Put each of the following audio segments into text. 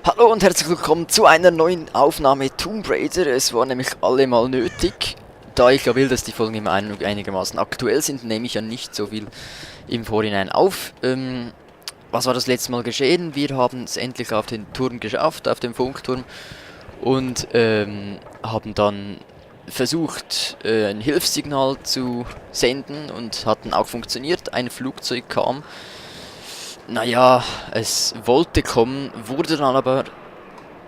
Hallo und herzlich willkommen zu einer neuen Aufnahme Tomb Raider. Es war nämlich allemal nötig, da ich ja will, dass die Folgen immer einigermaßen aktuell sind, nehme ich ja nicht so viel im Vorhinein auf. Was war das letzte Mal geschehen? Wir haben es endlich auf den Turm geschafft, auf den Funkturm, und haben dann versucht, ein Hilfssignal zu senden, und hat dann auch funktioniert. Ein Flugzeug kam. Naja, es wollte kommen, wurde dann aber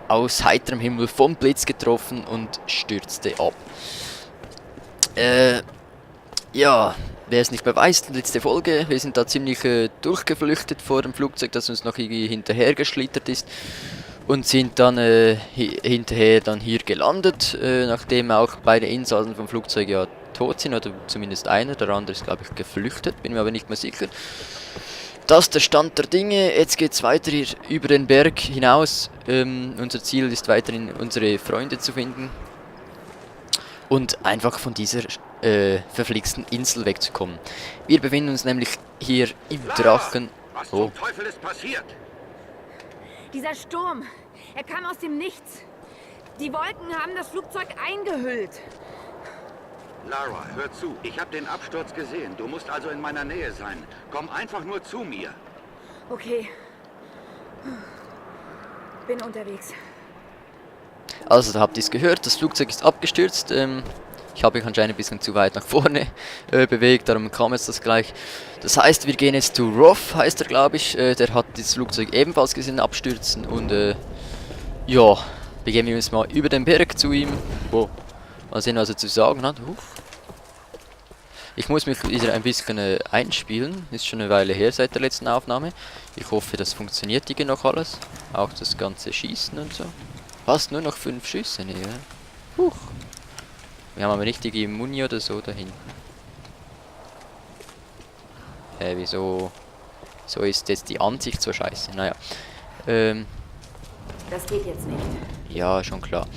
aus heiterem Himmel vom Blitz getroffen und stürzte ab. Ja, wer es nicht mehr weiß, letzte Folge, wir sind da ziemlich durchgeflüchtet vor dem Flugzeug, das uns noch irgendwie hinterher geschlittert ist, und sind dann hinterher dann hier gelandet, nachdem auch beide Insassen vom Flugzeug ja tot sind, oder zumindest einer, der andere ist, glaube ich, geflüchtet, bin mir aber nicht mehr sicher. Das ist der Stand der Dinge. Jetzt geht es weiter hier über den Berg hinaus. Unser Ziel ist weiterhin, unsere Freunde zu finden und einfach von dieser verflixten Insel wegzukommen. Wir befinden uns nämlich hier im Drachen. Was zum Teufel ist passiert? Dieser Sturm, er kam aus dem Nichts. Die Wolken haben das Flugzeug eingehüllt. Lara, hör zu. Ich habe den Absturz gesehen. Du musst also in meiner Nähe sein. Komm einfach nur zu mir. Okay. Bin unterwegs. Also, da habt ihr es gehört, das Flugzeug ist abgestürzt. Ich habe mich anscheinend ein bisschen zu weit nach vorne bewegt, darum kam jetzt das gleich. Das heißt, wir gehen jetzt zu Roth, heißt er, glaube ich. Der hat das Flugzeug ebenfalls gesehen abstürzen, und ja, begeben wir uns mal über den Berg zu ihm. Wow. Mal sehen, was er zu sagen hat. Ich muss mich wieder ein bisschen einspielen. Ist schon eine Weile her seit der letzten Aufnahme. Ich hoffe, das funktioniert hier noch alles. Auch das ganze Schießen und so. Fast nur noch 5 Schüsse. Nee, ja. Wir haben aber richtige Muni oder so da hinten. Wieso? So ist jetzt die Ansicht so scheiße. Naja. Das geht jetzt nicht. Ja, schon klar.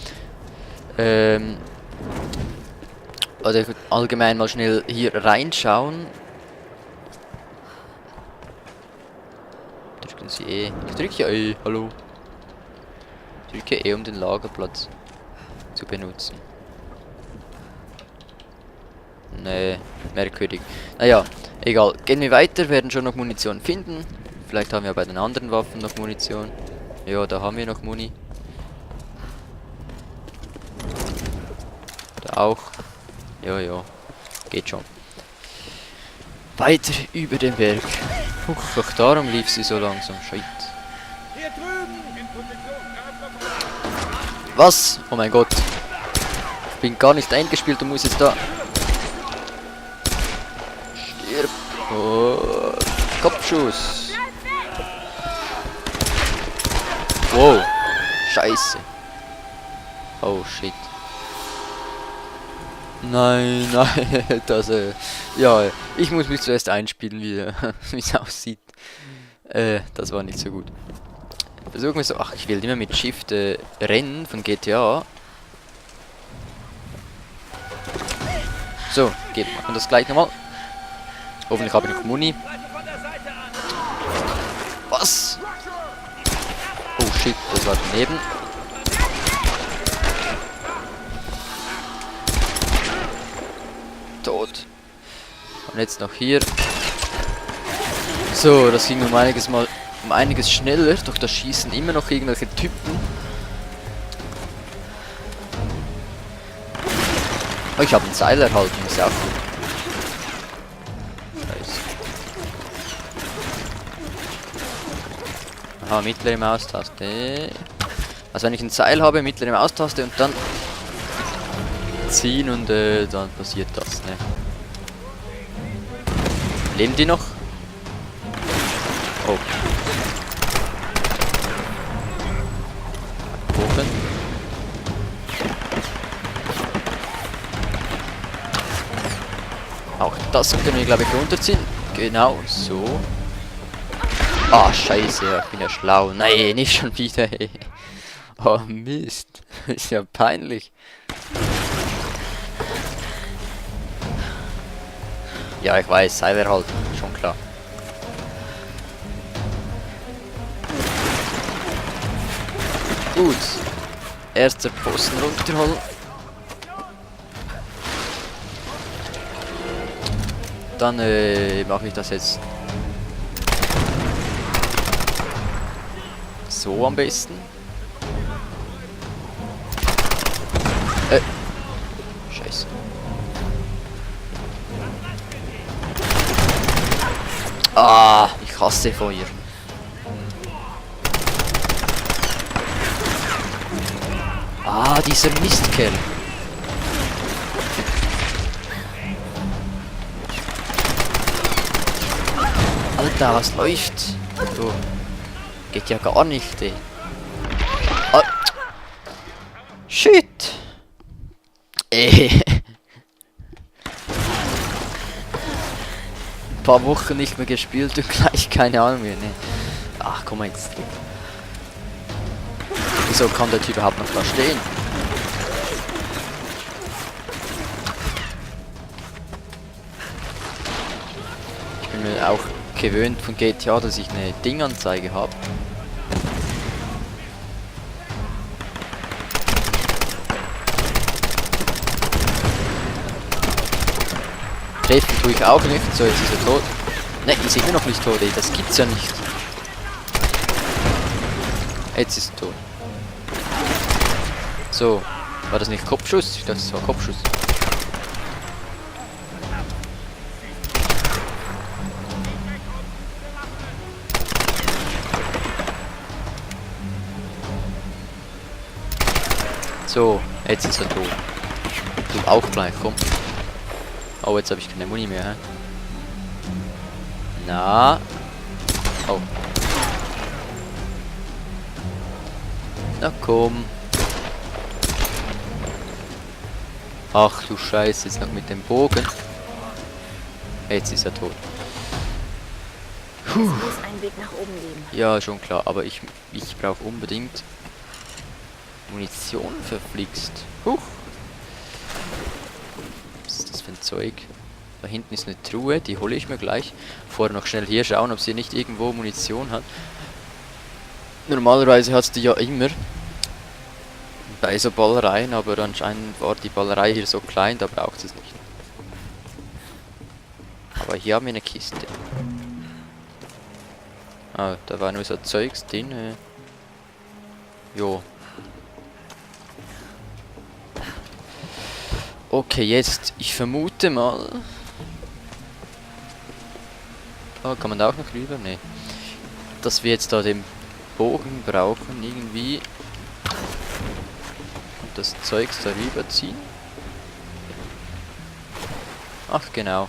Also ich würde allgemein mal schnell hier reinschauen. Drücken Sie E. Ich drücke ja E, hallo. Ich drücke E, um den Lagerplatz zu benutzen. Nee, merkwürdig. Naja, egal. Gehen wir weiter, werden schon noch Munition finden. Vielleicht haben wir bei den anderen Waffen noch Munition. Ja, da haben wir noch Muni. Da auch. Ja, ja. Geht schon. Weiter über den Berg. Doch darum lief sie so langsam. Shit. Was? Oh mein Gott. Ich bin gar nicht eingespielt und muss jetzt da... Stirb. Oh. Kopfschuss. Wow. Scheiße. Oh shit. Nein, nein, das, ja, ich muss mich zuerst einspielen, wie es aussieht. Das war nicht so gut. Versuchen wir so, ach, ich will immer mit Shift rennen von GTA. So, geht, machen wir das gleich nochmal. Hoffentlich habe ich noch Muni. Was? Oh shit, das war daneben. Tot. Und jetzt noch hier. So, das ging um einiges schneller, doch da schießen immer noch irgendwelche Typen. Oh, ich habe ein Seil erhalten, ist ja auch gut. Nice. Aha, mittlere Maustaste. Also wenn ich ein Seil habe, mittlere Maustaste und dann ziehen, und dann passiert das, ne? Leben die noch? Oh. Oben. Auch das können wir, glaube ich, runterziehen. Genau, so. Ah, scheiße, ich bin ja schlau. Nein, nicht schon wieder, ey. Oh, Mist. Ist ja peinlich. Ja, ich weiß, Seil erhalten, schon klar. Gut. Erster Posten runterholen. Dann mache ich das jetzt so am besten. Scheiße. Ah, ich hasse Feuer. Ah, dieser Mistkerl. Alter, was läuft? So. Geht ja gar nicht, ey. Ah. Shit. Ein paar Wochen nicht mehr gespielt und gleich keine Ahnung mehr, ne? Ach, komm mal jetzt. Wieso kann der Typ überhaupt noch da stehen? Ich bin mir auch gewöhnt von GTA, dass ich eine Dinganzeige habe. Treffen tue ich auch nicht. So, jetzt ist er tot. Ne, ist immer noch nicht tot, ey. Das gibt's ja nicht. Jetzt ist er tot. So, war das nicht Kopfschuss? Ich dachte, das war Kopfschuss. So, jetzt ist er tot. Du auch gleich, komm. Oh, jetzt habe ich keine Muni mehr, hä? Na. Oh. Na komm. Ach du Scheiße, jetzt noch mit dem Bogen. Jetzt ist er tot. Es muss einen Weg nach oben geben. Ja, schon klar, aber ich brauche unbedingt Munition verflixt. Huch. Was ist das für ein Zeug? Da hinten ist eine Truhe, die hole ich mir gleich. Vorher noch schnell hier schauen, ob sie nicht irgendwo Munition hat. Normalerweise hat es die ja immer. Bei so Ballereien, aber anscheinend war die Ballerei hier so klein, da braucht es nicht. Aber hier haben wir eine Kiste. Ah, da war nur so Zeugs drin. Jo. Okay, jetzt, ich vermute mal... Oh, kann man da auch noch rüber? Nee. Dass wir jetzt da den Bogen brauchen, irgendwie... Und das Zeugs darüber ziehen. Ach, genau.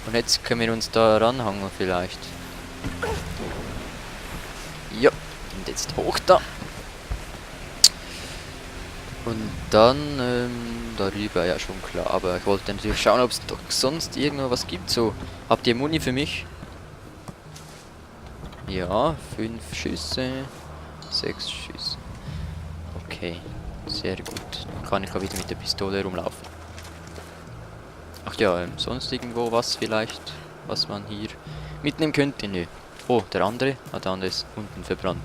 Und jetzt können wir uns da ranhangen vielleicht. Ja, und jetzt hoch da. Und dann darüber, ja schon klar. Aber ich wollte natürlich schauen, ob es doch sonst irgendwo was gibt. So, habt ihr Muni für mich? Ja, 5 Schüsse, 6 Schüsse. Okay, sehr gut. Dann kann ich auch wieder mit der Pistole rumlaufen. Ach ja, sonst irgendwo was vielleicht, was man hier mitnehmen könnte? Nö. Oh, der andere? Ah, der andere ist unten verbrannt.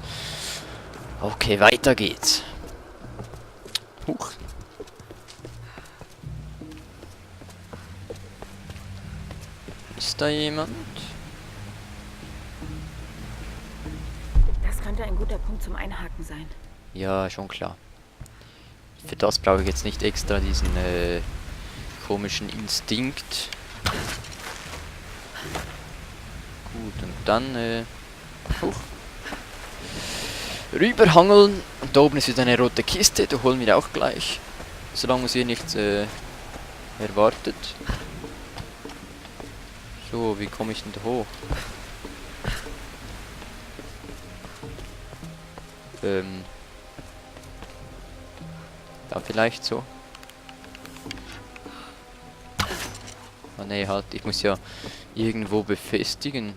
Okay, weiter geht's. Huch. Ist da jemand? Das könnte ein guter Punkt zum Einhaken sein. Ja, schon klar. Für das brauche ich jetzt nicht extra diesen komischen Instinkt. Gut, und dann huch. Rüberhangeln. Und da oben ist wieder eine rote Kiste, die holen wir auch gleich. Solange sie nichts erwartet. So, wie komme ich denn da hoch? Da vielleicht so. Ah ne, halt, ich muss ja irgendwo befestigen.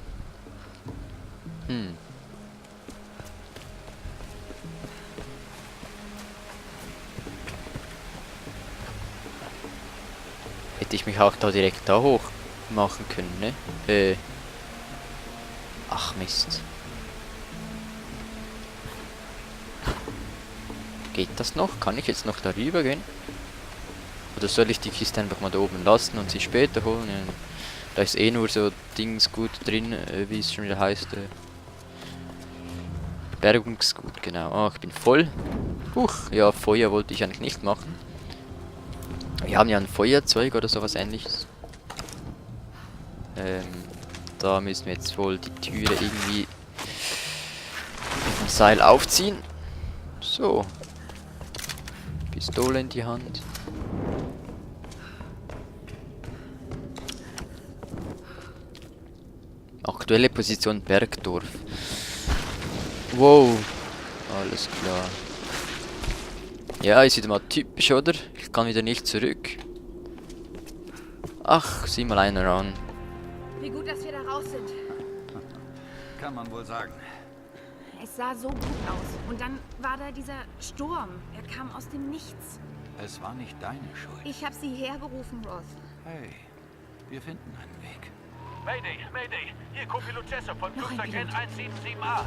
Hätte ich mich auch da direkt da hoch machen können, ne? Ach Mist. Geht das noch? Kann ich jetzt noch darüber gehen? Oder soll ich die Kiste einfach mal da oben lassen und sie später holen? Ja, da ist eh nur so Dings gut drin, wie es schon wieder heißt. Bergungsgut, genau. Ah, ich bin voll. Huch, ja, Feuer wollte ich eigentlich nicht machen. Wir haben ja ein Feuerzeug oder sowas ähnliches. Da müssen wir jetzt wohl die Türe irgendwie mit dem Seil aufziehen. So. Pistole in die Hand. Aktuelle Position Bergdorf. Wow. Alles klar. Ja, ist wieder mal typisch, oder? Ich kann wieder nicht zurück. Ach, sieh mal einer an. Wie gut, dass wir da raus sind. Kann man wohl sagen. Es sah so gut aus. Und dann war da dieser Sturm. Er kam aus dem Nichts. Es war nicht deine Schuld. Ich habe sie hergerufen, Roth. Hey, wir finden einen Weg. Mayday, Mayday. Hier Co-Pilot Jessup von Noch ein Flugzeug Pilot. N177A.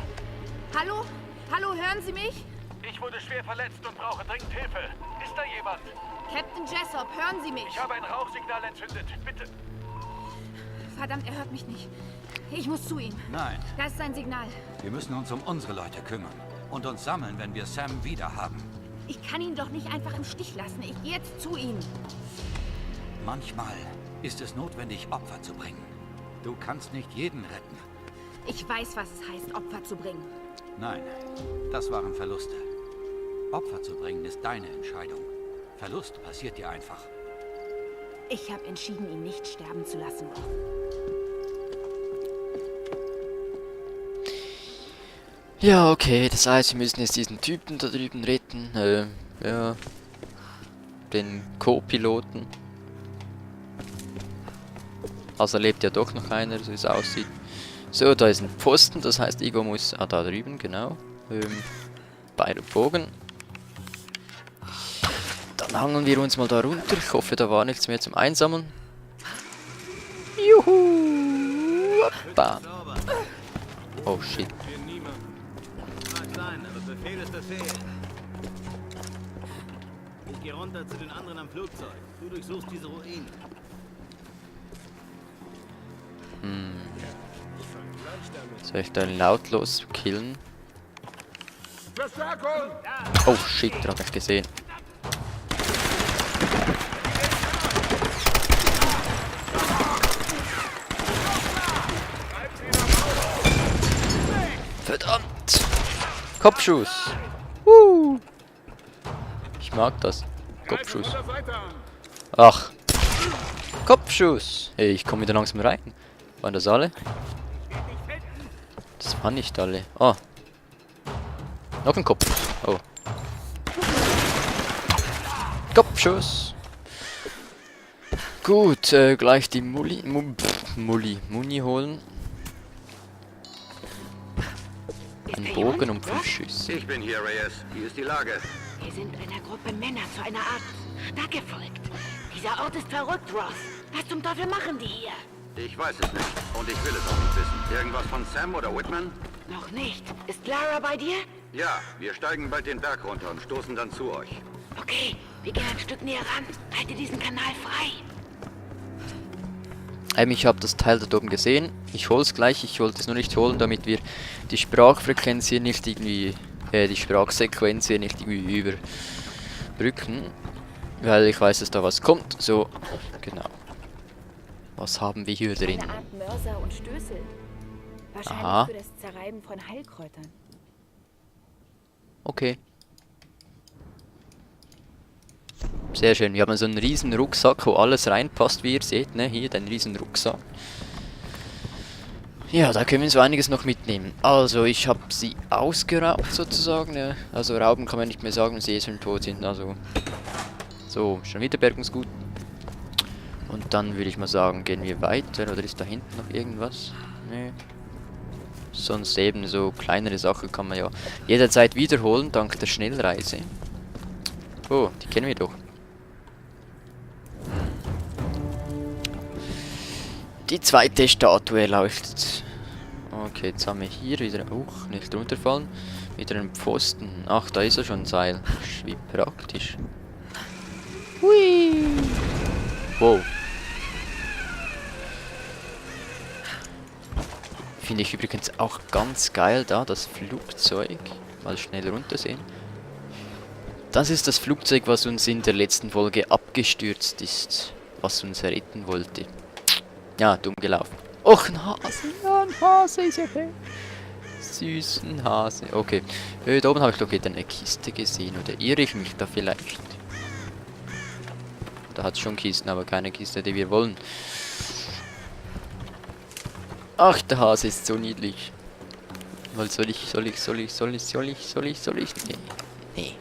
Hallo? Hallo, hören Sie mich? Ich wurde schwer verletzt und brauche dringend Hilfe. Ist da jemand? Captain Jessup, hören Sie mich? Ich habe ein Rauchsignal entzündet. Bitte. Verdammt, er hört mich nicht. Ich muss zu ihm. Nein, Da ist sein Signal. wir müssen uns um unsere Leute kümmern und uns sammeln, wenn wir Sam wieder haben. Ich kann ihn doch nicht einfach im Stich lassen. Ich gehe jetzt zu ihm. Manchmal ist es notwendig, Opfer zu bringen. Du kannst nicht jeden retten. Ich weiß, was es heißt, Opfer zu bringen. Nein, das waren Verluste. Opfer zu bringen ist deine Entscheidung. Verlust passiert dir einfach. Ich habe entschieden, ihn nicht sterben zu lassen. Ja, okay, das heißt, wir müssen jetzt diesen Typen da drüben retten. Ja. Den Co-Piloten. Also lebt ja doch noch einer, so wie es aussieht. So, da ist ein Pfosten, das heißt, Igor muss... Ah, da drüben, genau. Bei dem Bogen. Dann hangeln wir uns mal da runter. Ich hoffe, da war nichts mehr zum Einsammeln. Juhu! Hoppa. Oh, shit. Klein, aber Befehl ist Befehl. Ich gehe runter zu den anderen am Flugzeug. Du durchsuchst diese Ruinen. Soll ich da lautlos killen? Oh shit, hab ich gesehen. Verdammt! Kopfschuss! Ich mag das. Kopfschuss. Ach. Kopfschuss! Hey, ich komme wieder langsam rein. Waren das alle? Das waren nicht alle. Oh. Noch ein Kopf. Oh. Kopfschuss. Gut, gleich die Muni holen. Ein Bogen und 5 Schüsse. Ich bin hier, Reyes. Wie ist die Lage? Wir sind einer Gruppe Männer zu einer Art Stadt gefolgt. Dieser Ort ist verrückt, Roth. Was zum Teufel machen die hier? Ich weiß es nicht. Und ich will es auch nicht wissen. Irgendwas von Sam oder Whitman? Noch nicht. Ist Lara bei dir? Ja, wir steigen bald den Berg runter und stoßen dann zu euch. Okay, wir gehen ein Stück näher ran. Halte diesen Kanal frei. Ich habe das Teil da oben gesehen. Ich hol's gleich. Ich wollte es nur nicht holen, damit wir die Sprachfrequenz hier nicht irgendwie, die Sprachsequenz hier nicht irgendwie überbrücken. Weil ich weiß, dass da was kommt. So, genau. Was haben wir hier drin? Eine Art Mörser und Stößel. Wahrscheinlich Aha. für das Zerreiben von Heilkräutern. Okay. Sehr schön. Wir haben so einen riesen Rucksack, wo alles reinpasst, wie ihr seht, ne? Hier, den riesen Rucksack. Ja, da können wir so einiges noch mitnehmen. Also, ich habe sie ausgeraubt sozusagen. Ja. Also, rauben kann man nicht mehr sagen, wenn sie schon tot sind. Also, so, schon wieder Bergungsgut. Und dann würde ich mal sagen, gehen wir weiter. Oder ist da hinten noch irgendwas? Nee. Sonst eben so kleinere Sachen kann man ja jederzeit wiederholen, dank der Schnellreise. Oh, die kennen wir doch. Die zweite Statue leuchtet. Okay, jetzt haben wir hier wieder... nicht runterfallen. Wieder ein Pfosten. Ach, da ist ja schon ein Seil. Wie praktisch. Hui. Wow. Finde ich übrigens auch ganz geil da, das Flugzeug. Mal schnell runtersehen. Das ist das Flugzeug, was uns in der letzten Folge abgestürzt ist. Was uns retten wollte. Ja, dumm gelaufen. Och, ein Hase. Ja, ein Hase ist ja okay. Süßen Hase. Okay. Da oben habe ich doch wieder eine Kiste gesehen. Oder irre ich mich da vielleicht? Da hat es schon Kisten, aber keine Kiste, die wir wollen. Ach, der Hase ist so niedlich. Weil soll ich? Nee. Nee.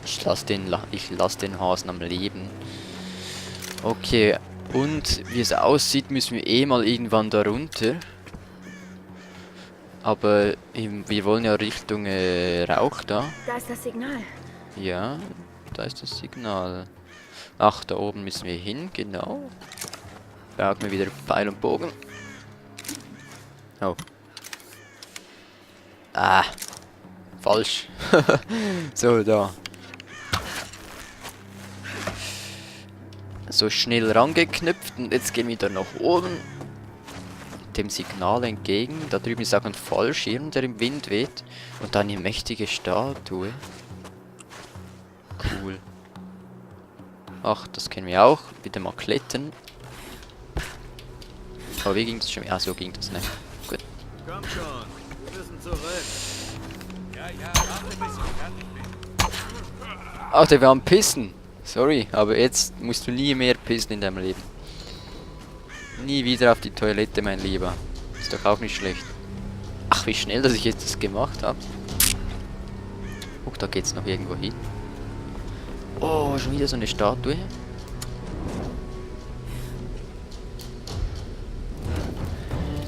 Ich lass den Hasen am Leben. Okay. Und wie es aussieht, müssen wir eh mal irgendwann da runter. Aber wir wollen ja Richtung Rauch da. Da ist das Signal. Ja, da ist das Signal. Ach, da oben müssen wir hin, genau. Brauchen wir wieder Pfeil und Bogen. Oh. Ah. Falsch. So, da. So schnell rangeknüpft und jetzt gehen wir da nach oben. Dem Signal entgegen. Da drüben ist auch ein Fallschirm, der im Wind weht. Und dann eine mächtige Statue. Cool. Ach, das kennen wir auch. Wieder mal klettern. Aber wie ging das schon? Ah, so ging das, ne? Gut. Komm schon, wir müssen zurück. Ach, der war am Pissen. Sorry, aber jetzt musst du nie mehr pissen in deinem Leben. Nie wieder auf die Toilette, mein Lieber. Ist doch auch nicht schlecht. Ach, wie schnell, dass ich jetzt das gemacht habe. Guck, da geht's noch irgendwo hin. Oh, schon wieder so eine Statue.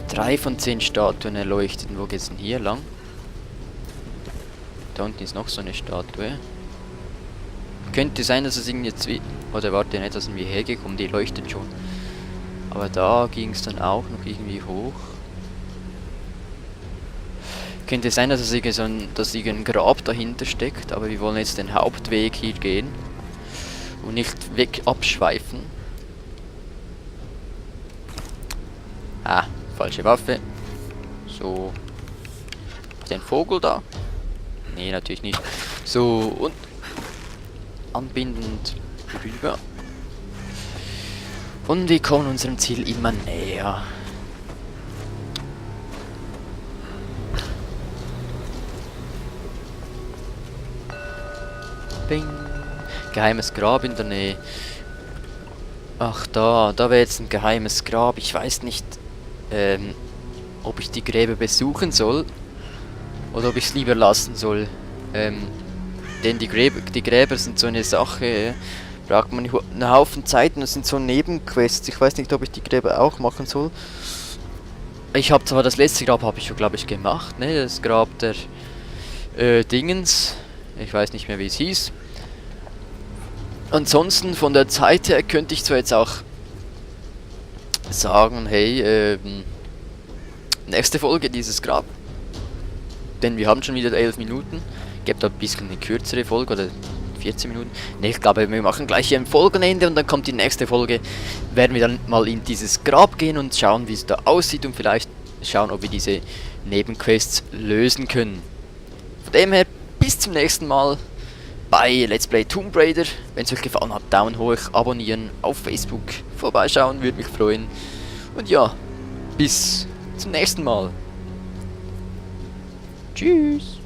Drei von 10 Statuen erleuchten. Wo geht's denn hier lang? Da unten ist noch so eine Statue. Könnte sein, dass es irgendwie jetzt wie... Oder warte, nicht, dass wir hergekommen, die leuchtet schon. Aber da ging es dann auch noch irgendwie hoch. Könnte sein, dass es irgendwie so ein Grab dahinter steckt, aber wir wollen jetzt den Hauptweg hier gehen. Und nicht weg abschweifen. Ah, falsche Waffe. So. Den Vogel da? Nee, natürlich nicht. So, und anbindend rüber. Und wir kommen unserem Ziel immer näher. Bing. Geheimes Grab in der Nähe. Ach, da wäre jetzt ein geheimes Grab. Ich weiß nicht, ob ich die Gräber besuchen soll oder ob ich es lieber lassen soll. Denn die Gräber sind so eine Sache, braucht man einen Haufen Zeit und das sind so Nebenquests. Ich weiß nicht, ob ich die Gräber auch machen soll. Ich habe zwar das letzte Grab, habe ich schon, glaube ich, gemacht, ne? Das Grab der Dingens. Ich weiß nicht mehr, wie es hieß. Ansonsten von der Zeit her könnte ich zwar jetzt auch sagen, hey, nächste Folge dieses Grab. Denn wir haben schon wieder 11 Minuten. Gibt ein bisschen eine kürzere Folge oder 14 Minuten. Ne, ich glaube, wir machen gleich hier ein Folgenende und dann kommt die nächste Folge. Werden wir dann mal in dieses Grab gehen und schauen, wie es da aussieht und vielleicht schauen, ob wir diese Nebenquests lösen können. Von dem her, bis zum nächsten Mal bei Let's Play Tomb Raider. Wenn es euch gefallen hat, Daumen hoch, abonnieren, auf Facebook vorbeischauen, würde mich freuen. Und ja, bis zum nächsten Mal. Tschüss.